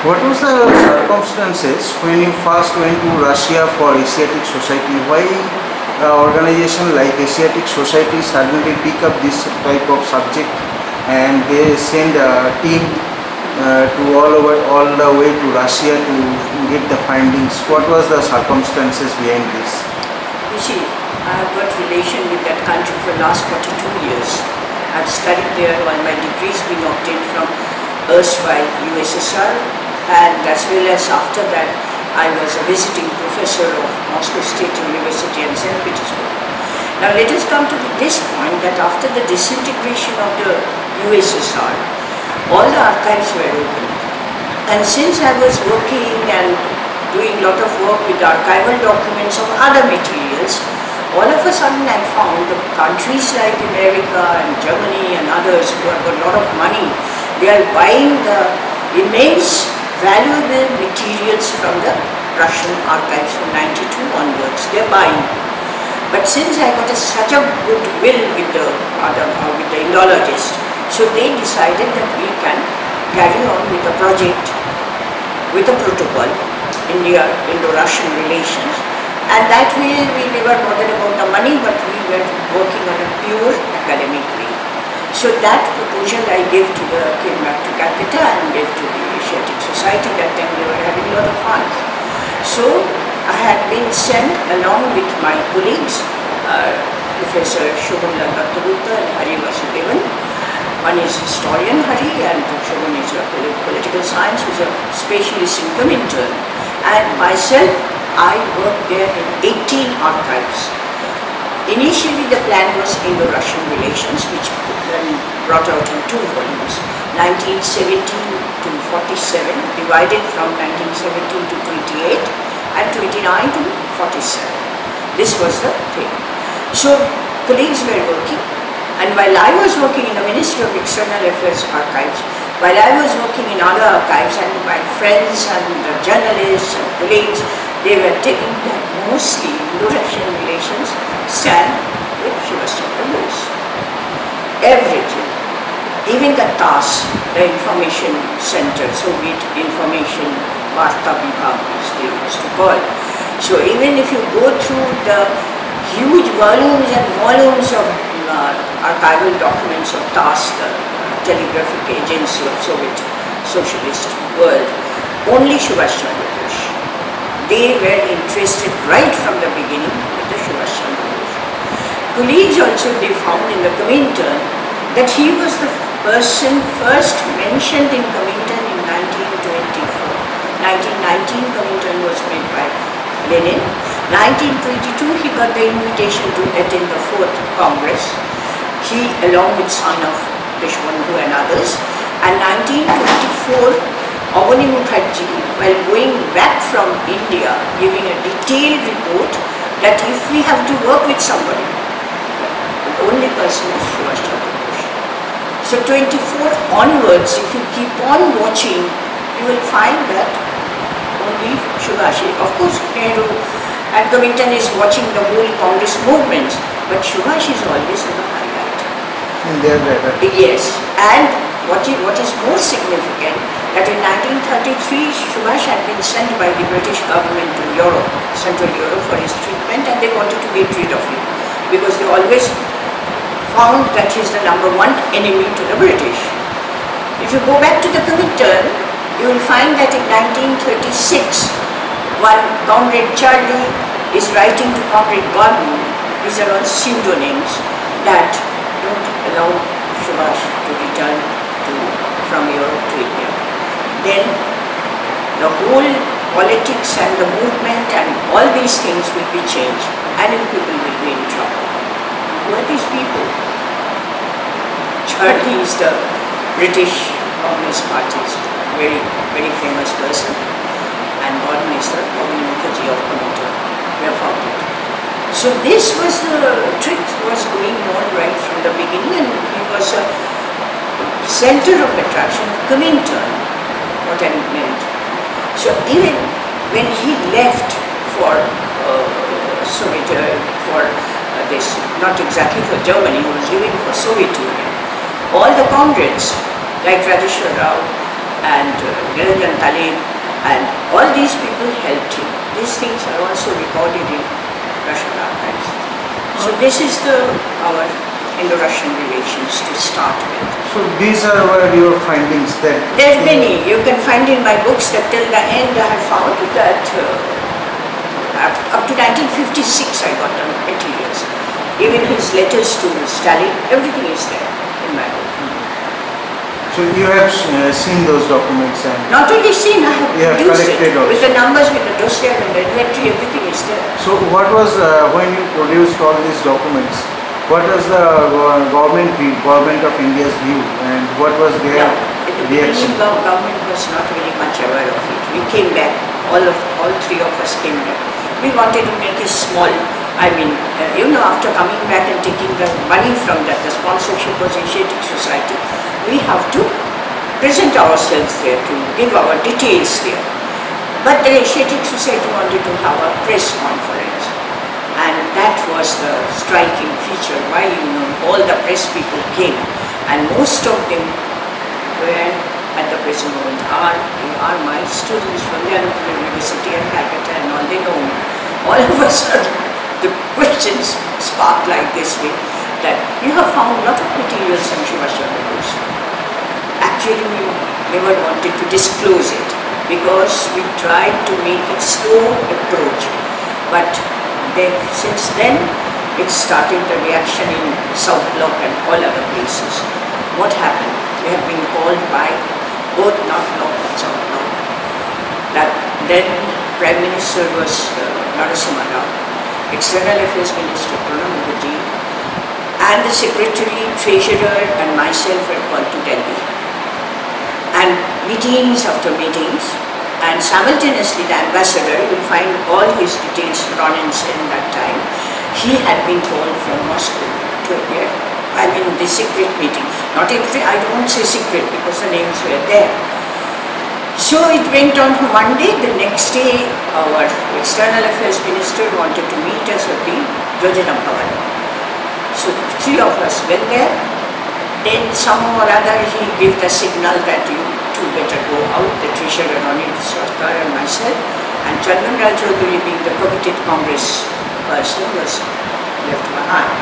What was the circumstances when you first went to Russia for Asiatic Society? Why organization like Asiatic Society suddenly pick up this type of subject and they send a team to all the way to Russia to get the findings? What was the circumstances behind this? You see, I have got relation with that country for the last 42 years. I've studied there, all my degrees being obtained from erstwhile USSR, and as well as after that I was a visiting professor of Moscow State University and St. Petersburg. Now let us come to this point that after the disintegration of the USSR, all the archives were open. And since I was working and doing a lot of work with archival documents of other materials, all of a sudden I found the countries like America and Germany and others who have got a lot of money, they are buying the immense valuable materials from the Russian archives from 92 onwards. They are buying. But since I got such a good will with the Indologist, so they decided that we can carry on with a project, with a protocol, Indo-Russian relations. And that way we never bothered about the money, but we were working on a pure academic way. So that proposal I gave to came back to Calcutta and gave to the Asiatic Society. That time they were having a lot of fun. So I had been sent along with my colleagues, Professor Shubham and Hari Vasudevan. One is historian Hari and Shubham is a political science, who is a specialist in Conundrum. And myself, I worked there in 18 archives. Initially the plan was Indo-Russian relations, which then brought out in 2 volumes, 1917 to 47, divided from 1917 to 28 and 29 to 47. This was the thing. So colleagues were working, and while I was working in the Ministry of External Affairs archives, while I was working in other archives, and my friends and the journalists and colleagues, they were taking that mostly Indo-Russian relations stand with Subhas Chandra Bose. Everything, even the TASS, the Information Center, Soviet Information Varta Vibhag, which they used to call. So even if you go through the huge volumes and volumes of archival documents of TASS, the telegraphic agency of Soviet socialist world, only Subhas Chandra Bose. They were interested right from the beginning with the Subhas Chandra Bose. Colleagues also, they found in the Comintern that he was the person first mentioned in Comintern in 1924. 1919 Comintern was made by Lenin. 1922 he got the invitation to attend the 4th Congress. He along with son of Deshbandhu and others. And 1924 Avani Mukherjee, while going back from India, giving a detailed report that if we have to work with somebody, the only person is Subhas Chandra Bose. So 24 onwards, if you keep on watching, you will find that only Subhas. Of course, Nehru and Comintern is watching the whole Congress movements, but Subhas is always in the highlight. In their radar. Yes, and what is more significant, that in 1933 Subhas had been sent by the British government to Europe, Central Europe, for his treatment, and they wanted to get rid of him because they always found that he is the #1 enemy to the British. If you go back to the Comintern, you will find that in 1936, one Comrade Charlie is writing to Comrade Gordon, these are all pseudonyms, that don't allow Subhas to return from Europe to India. Then the whole politics and the movement and all these things will be changed, and people will be in trouble. Who are these people? Charlie is the British Communist Party's very, very famous person, and Gordon is the Avani Mukherjee of Comintern. We have found it. So this was the trick was going on right from the beginning, and he was a center of attraction of Comintern, what I meant. So even when he left for Soviet, for this, not exactly for Germany, he was leaving for Soviet Union, all the comrades like Radeshwar Rao, and Niranjan Taleb, and all these people helped him. These things are also recorded in Russian archives. So this is our Indo-Russian relations to start with. So these are your findings that... There are many. You can find in my books that till the end I have found that up to 1956 I got the materials. Even his letters to Stalin, everything is there in my book. So you have seen those documents and... Not only seen, I have produced it. Also. With the numbers, with the dossier and the inventory, everything is there. So what was, when you produced all these documents, what was the government of India's view and what was their reaction? The government was not really much aware of it. We came back, all three of us came back. We wanted to make it small. I mean, after coming back and taking the money from that, the sponsorship was Asiatic Society, we have to present ourselves there, to give our details there. But the Asiatic Society wanted to have a press conference. And that was the striking feature why, all the press people came. And most of them were at the present moment are my students from Jadavpur University and Calcutta and all, they know me. All of a sudden, the questions spark like this way, that you have found a lot of materials from Subhas Chandra Bose. Actually, we never wanted to disclose it because we tried to make it slow approach. But since then, it started the reaction in South Block and all other places. What happened? We have been called by both North Block and South Block. That then Prime Minister was Narasimha Rao, External Affairs Minister Conundrum, and the Secretary, Treasurer and myself were called to Delhi. And meetings after meetings, and simultaneously the ambassador, you will find all his details running in that time. He had been called from Moscow to appear. I mean the secret meeting. Not every, I don't say secret because the names were there. So it went on for one day. The next day our External Affairs Minister wanted to meet us at the Jadavpur University. So three of us went there. Then somehow or other he gave the signal that you two better go out, the Treasurer Anil Sarkar and myself, and Chandan Raj Chaudhary, being the coveted Congress person, was left behind.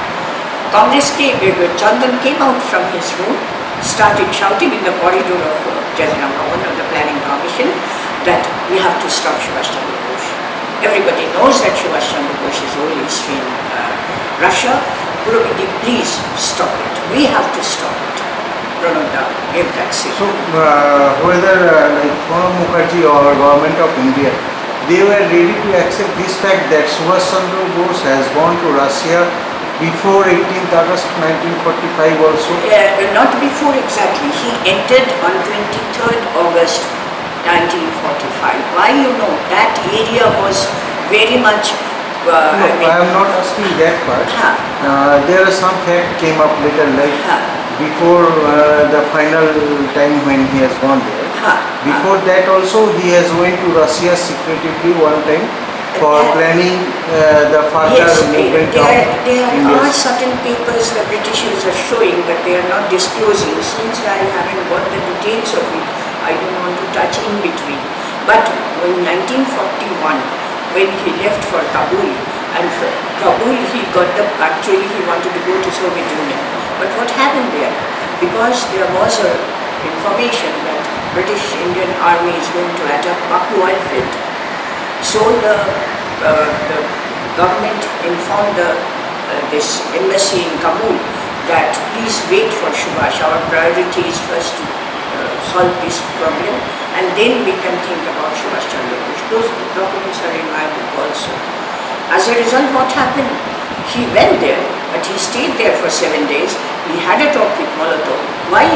Chandan came out from his room, started shouting in the corridor of Jadavpur, of the Planning Commission, that we have to stop Subhas Chandra Bose. Everybody knows that Subhas Chandra Bose's whole history in Russia. Purabi, please stop it. We have to stop it. Prananda gave that signal. So, whether like Pranab Mukherjee or government of India, they were ready to accept this fact that Subhas Chandra Bose has gone to Russia before 18th August 1945 also? Not before exactly. He entered on 23rd August 1945. Why, that area was very much... I am not asking that part. There are some fact came up later, like before the final time when he has gone there. Before that also he has went to Russia secretively one time for planning the further movement of There India. are certain papers the Britishers are showing, but they are not disclosing. Since I haven't got the details of it, I don't want to touch in between. But in 1941, when he left for Kabul, and from Kabul actually he wanted to go to Soviet Union. But what happened there? Because there was information that British Indian Army is going to attack Baku oil field. So the government informed this embassy in Kabul that please wait for Subhas. Our priority is first to solve this problem, and then we can think about Subhas Chandra Bose. Those documents are in my book also. As a result, what happened? He went there, but he stayed there for 7 days. He had a talk with Molotov. Why,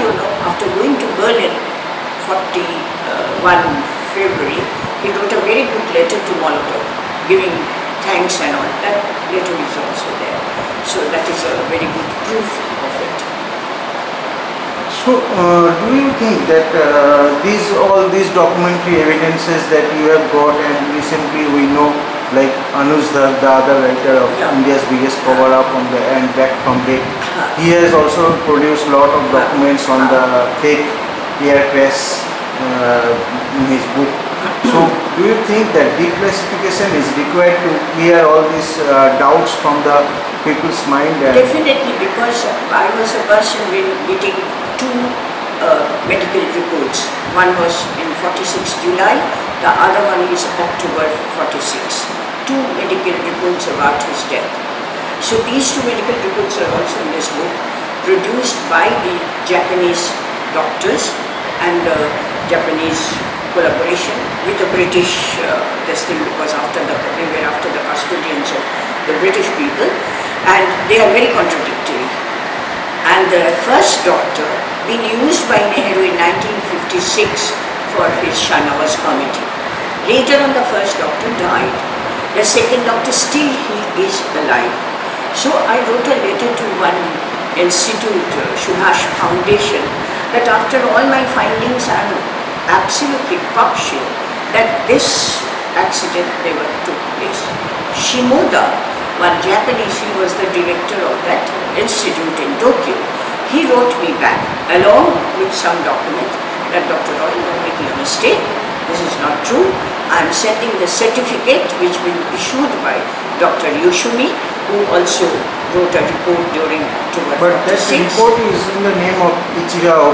after going to Berlin, 41 February, he wrote a very good letter to Molotov, giving thanks and all. That letter is also there. So that is a very good proof of it. So, do you think that all these documentary evidences that you have got, and recently we know, like Anuj Dhar, the other writer of India's biggest cover-up on the and back from death, he has also produced a lot of documents on the fake air crash in his book. So, do you think that declassification is required to clear all these doubts from the people's mind? Definitely, because I was a person getting two medical reports. One was in 46 July, the other one is October 46. Two medical reports about his death. So these two medical reports are also in this book, produced by the Japanese doctors and Japanese collaboration with the British this thing, because they were after the custodians of the British people, and they are very contradictory. And the first doctor been used by Nehru in 1956 for his Shanawaz committee. Later on, the first doctor died. The second doctor, still he is alive. So I wrote a letter to one institute, Subhas Foundation, that after all my findings I am absolutely cocksure that this accident never took place. Shimoda, one Japanese, he was the director of that institute in Tokyo. He wrote me back along with some document that Dr. Roy, you are making a mistake. This is not true. I am sending the certificate which will be issued by Dr. Yoshimi, who also wrote a report during October 46. But that report is in the name of ICHR.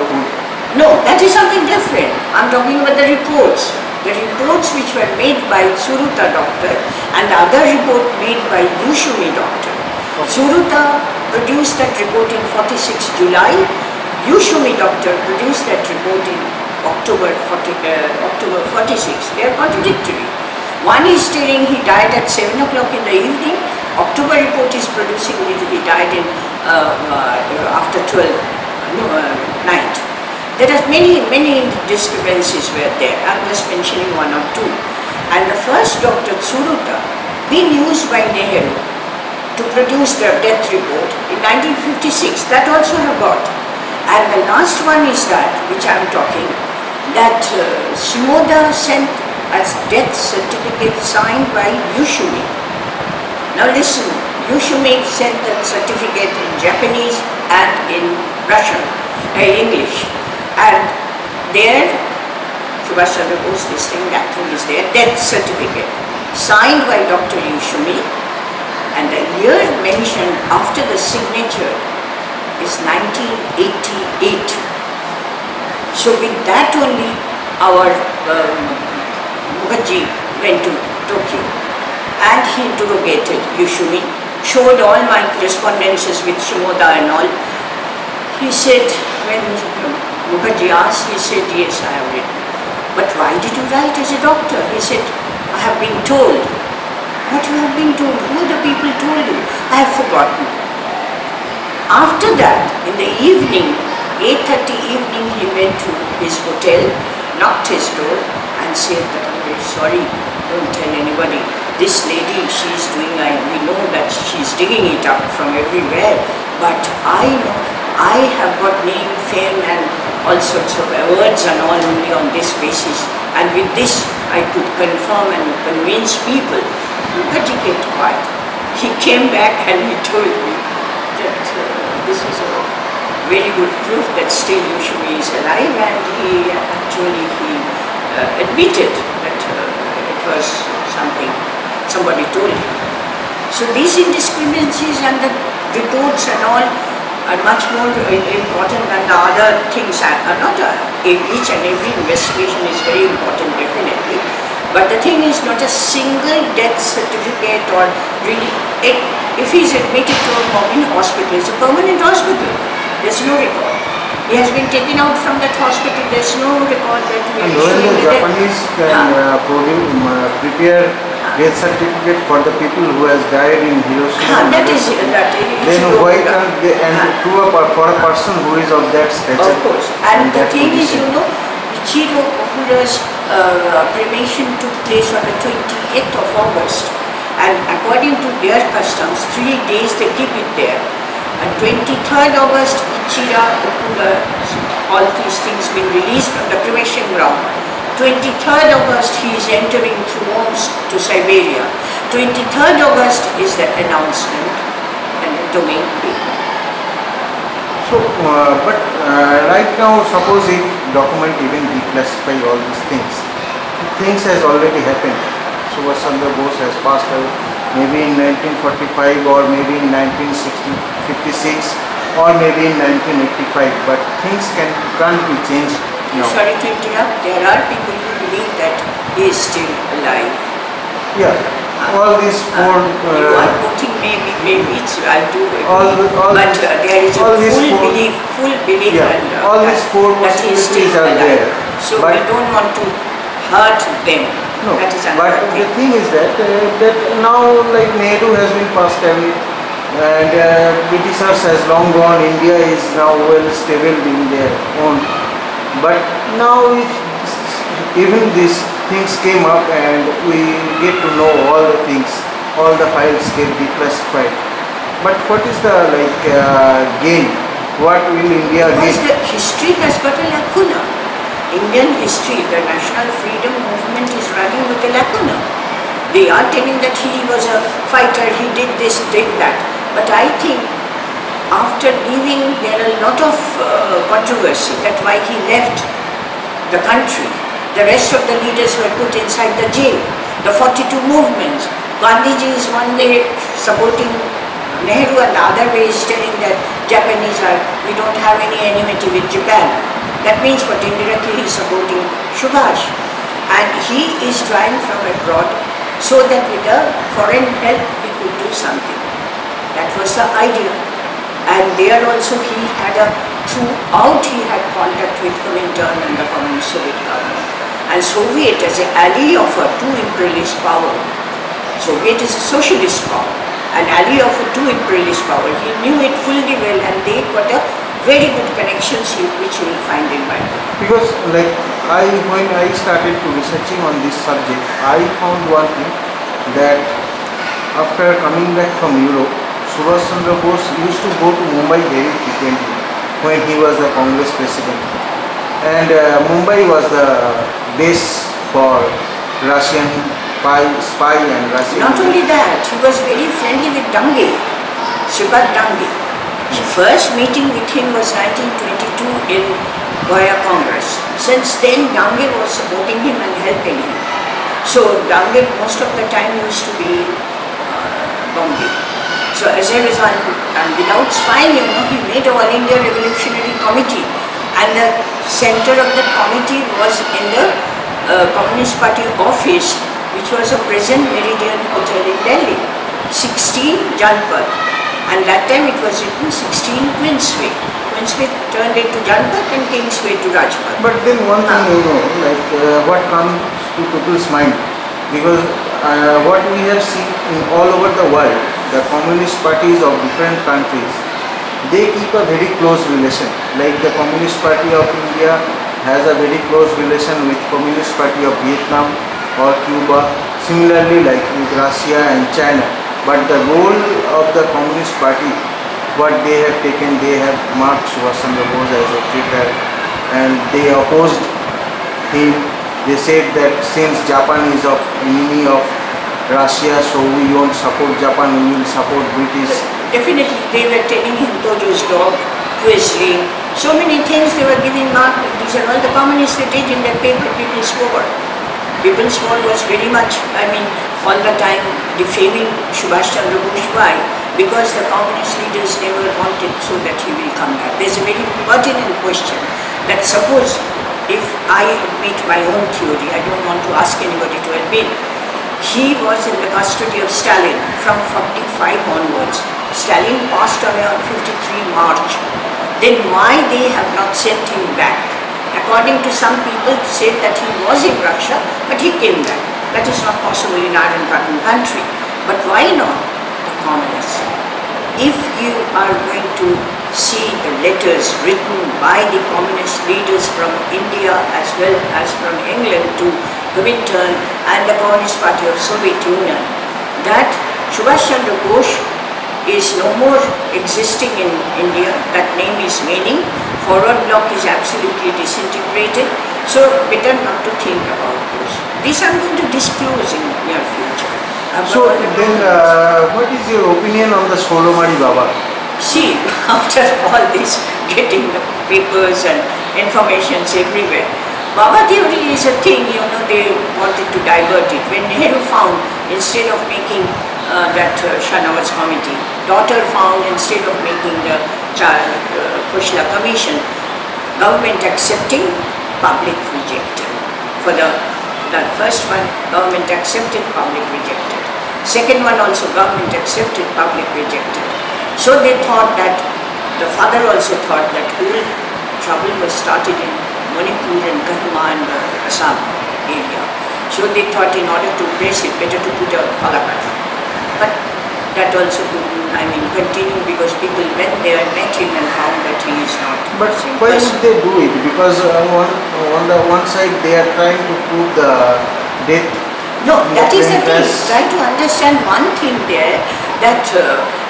No, that is something different. I am talking about the reports. The reports which were made by Tsuruta doctor and the other report made by Yoshimi doctor. Tsuruta produced that report in 46 July. Yoshimi doctor produced that report in October 46. They are contradictory. One is telling he died at 7 o'clock in the evening. October report is producing that he died in after 12 night. There are many discrepancies were there. I am just mentioning one or two. And the first Dr. Tsuruta been used by Nehru to produce the death report in 1956. That also I got. And the last one is that, which I am talking, that Shimoda sent as death certificate signed by Yoshimi. Now listen, Yoshimi sent that certificate in Japanese and in Russian, English. And there, Subhas Chandra Bose, this thing, that thing is there, death certificate, signed by Dr. Yoshimi, and the year mentioned after the signature is 1988. So with that only, our Mukherjee went to Tokyo, and he interrogated Yoshimi, showed all my correspondences with Shimoda and all. He said, when Mukherjee asked, he said, yes, I have written. But why did you write as a doctor? He said, I have been told. What you have been told? Who the people told you? I have forgotten. After that, in the evening, 8:30 evening, he went to his hotel, knocked his door and said that I'm very sorry, don't tell anybody. This lady, she's doing, we know that she's digging it up from everywhere, but I know, I have got name, fame and all sorts of awards and all only on this basis, and with this I could confirm and convince people. Mukherjee kept quiet. He came back and he told me that this is a very good proof that still Yoshimi is alive, and he actually admitted that it was something somebody told him. So these indiscrepancies and the reports and all are much more important than the other things. Are not each and every investigation is very important, definitely. But the thing is not a single death certificate or really, if he is admitted to a hospital, it's a permanent hospital. There's no record. He has been taken out from that hospital. There's no record that we are issuing. And when the Japanese can prepare death certificate for the people who has died in Hiroshima, that is then why can't they, and to for a person who is of that stature? Of course. And the thing is, you know, Ichiro Okura's cremation took place on the 28th of August, and according to their customs, 3 days they keep it there. And 23rd August, Ichiro Okura, all these things been released from the cremation ground. 23rd August, he is entering through Omsk to Siberia. 23rd August is the announcement and the domain paper. So So, right now, suppose if document even declassify all these things has already happened. Subhas Chandra Bose has passed away maybe in 1945 or maybe in 1956 or maybe in 1985, but things can't be changed now. Sorry to interrupt, there are people who believe that he is still alive. Yeah, all these four... you are quoting maybe it's, I do agree, all but there is a full belief yeah, and, all these four that he is still possibilities are alive. there. So we don't want to hurt them. No, that is but thing. the thing is that now like Nehru has been passed away and Britishers has long gone, India is now well stable in their own. But now if even these things came up and we get to know all the things, all the files get declassified. But what is the gain? What will India gain? Because the history has got a lacuna. Indian history, the national freedom movement is running with a lacuna. They are telling that he was a fighter, he did this, did that. But I think after leaving, there are a lot of controversy that why he left the country. The rest of the leaders were put inside the jail. The 42 movements. Gandhiji is one day supporting Nehru and the other way is telling that Japanese we don't have any enmity with Japan. That means what indirectly he is supporting Subhash. And he is trying from abroad so that with the foreign help he could do something. That was the idea. And there also throughout he had contact with Conundrum and the Communist Soviet government. And Soviet as an ally of a two imperialist power. Soviet is a socialist power. An ally of a two imperialist power. He knew it fully well and they got a very good connections which you will find in Bible. Because when I started to researching on this subject, I found one thing that after coming back from Europe, Subhas Chandra Bose used to go to Mumbai very frequently when he was the Congress president. And Mumbai was the base for Russian spy and Russian... Not only that, he was very friendly with Dange, Subhas Dange. The first meeting with him was 1922 in Goa Congress. Since then, Dange was supporting him and helping him. So Dange most of the time used to be Bombay. So as a result, and without spying, he made a All India Revolutionary Committee. And the center of the committee was in the Communist Party office, which was a present Meridian Hotel in Delhi, 16 Jadavpur. And that time it was written 16 Queensway. Queensway turned into Jadavpur and Kingsway to Rajpath. But then one thing what comes to people's mind, because what we have seen in all over the world, the communist parties of different countries, they keep a very close relation. Like the Communist Party of India has a very close relation with Communist Party of Vietnam or Cuba. Similarly, like with Russia and China. But the role of the Communist Party, what they have taken, they have marked Subhas Chandra Bose as a traitor and they opposed him. They said that since Japan is an enemy of Russia, so we won't support Japan, we will support British. Definitely, they were telling him Tojo's dog, Quisling, so many things they were giving mark. These are all the communists they did in their paper, People's War. People's War was very much, all the time defaming Subhas Chandra Bose. Why? Because the communist leaders never wanted so that he will come back. There's a very pertinent question that suppose if I admit my own theory, I don't want to ask anybody to admit, he was in the custody of Stalin from 45 onwards. Stalin passed away on 53 March. Then why they have not sent him back? According to some people said that he was in Russia, but he came back. That is not possible in Iron Curtain country. But why not the communists? If you are going to see the letters written by the communist leaders from India as well as from England to Comintern and the Communist Party of Soviet Union, that Subhas Chandra Bose is no more existing in India, that name is waning, forward bloc is absolutely disintegrated, so better not to think about this. This I'm going to disclose in near future. So then what is your opinion on the Solomari Baba? see, after all this, getting the papers and informations everywhere, Baba theory is a thing, they wanted to divert it. When Nehru found, instead of making that Shanawaz committee, daughter found, instead of making the Kushla commission, government accepting, public rejecting. For the first one, government accepted, public rejected. Second one also, government accepted, public rejected. So they thought that, the father also thought that whole trouble was started in Manipur and Kohima and Assam area. So they thought in order to press it, better to put a Falakata. But that also couldn't, continue, because people went there, met him and found that he is not. But why would they do it? Because on the one side they are trying to prove the death. No, that is the thing. Try to understand one thing there, that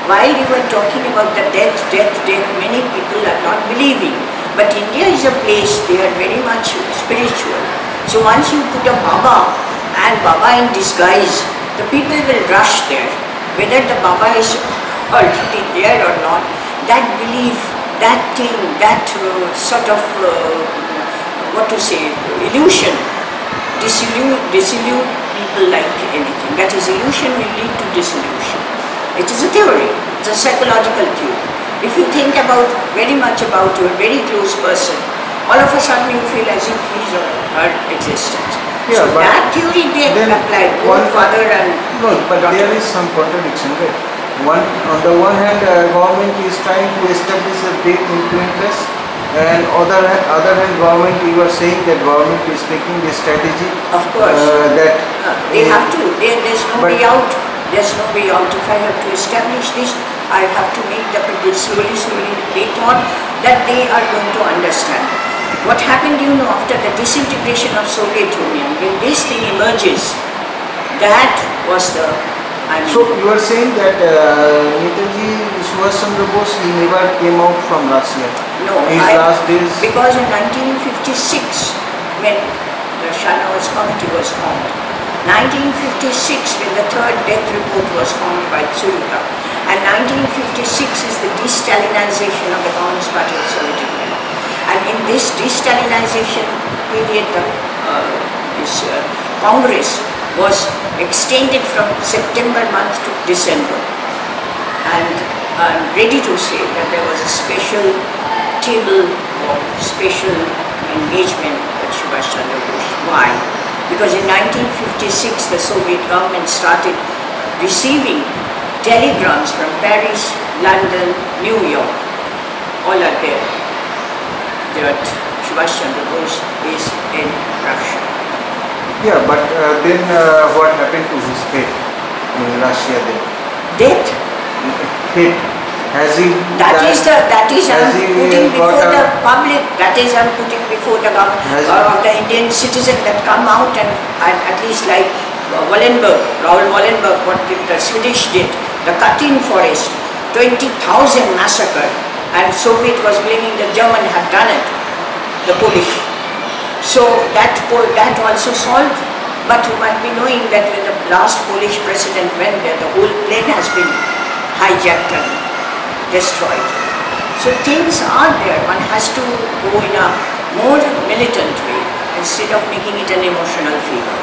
while you were talking about the death, many people are not believing. But India is a place, they are very much spiritual. So once you put a Baba, and Baba in disguise, the people will rush there. Whether the Baba is already there or not, that belief, that thing, that sort of, illusion, disillude people like anything. That is, illusion will lead to disillusion. It is a theory, it's a psychological theory. If you think very much about your very close person, all of a sudden you feel as if his or her existence. Yeah, so that theory they apply, both father and no, but daughter. There is some contradiction, right? On the one hand, government is trying to establish a death into interest, and other hand, government, you are saying that government is taking the strategy. Of course. That they have to. There's no way out. There's no way out. If I have to establish this, I have to make the people slowly. They thought that they are going to understand. What happened, after the disintegration of Soviet Union, when this thing emerges, that was the... So you are saying that Netaji, Subhas Chandra Bose, he never came out from Russia? No, last days... Because in 1956, when the Shanawaz committee was formed, 1956 when the third death report was formed by Tsuruta, and 1956 is the de-Stalinization of the Communist Party of Soviet Union. And in this de-Stalinization period, this Congress was extended from September month to December. And I'm ready to say that there was a special table or special engagement with Subhas Chandra Bose. Why? Because in 1956 the Soviet government started receiving telegrams from Paris, London, New York, all are there, that Subhas Chandra Bose is in Russia. Yeah, but then what happened to his fate in Russia then? Death? Fate. Has he That is I'm putting before the public, that is I'm putting before the government of the Indian citizen that come out and at least like Raoul Wallenberg, what the Swedish did, the Katyn forest, 20,000 massacre, and Soviet was blaming the German had done it, the Polish. So that also solved, but you might be knowing that when the last Polish president went there, the whole plane has been hijacked and destroyed. So things are there, one has to go in a more militant way instead of making it an emotional fever.